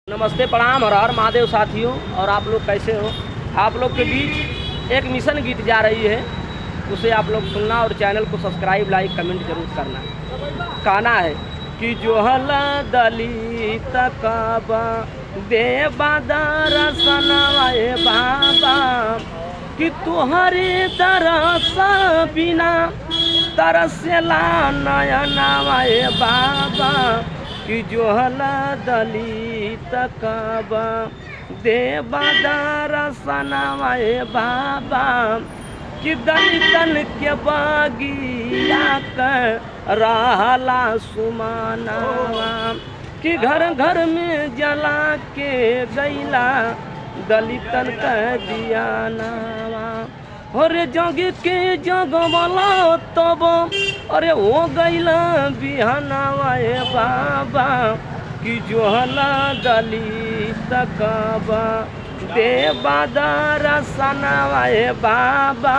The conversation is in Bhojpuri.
नमस्ते, प्रणाम, हर हर महादेव साथियों। और आप लोग कैसे हो? आप लोग के बीच एक मिशन गीत जा रही है, उसे आप लोग सुनना और चैनल को सब्सक्राइब, लाइक, कमेंट जरूर करना। गाना है कि जो हला दलित काबा देवादार सनवाए बाबा कि तुहरे तरस बिना तरसला नयनवाए बाबा कि जो हला दलित काबा देवादार सनवाए बाबा कि दलितन के बागिया कर रहला सुमानावा कि घर घर में जला के गैला दलितन का दियानावा। अरे जग के जग वाला तब अरे हो गैला बिहानावा बाबा कि जो हला दलित काबा देवादार सनवाए बाबा।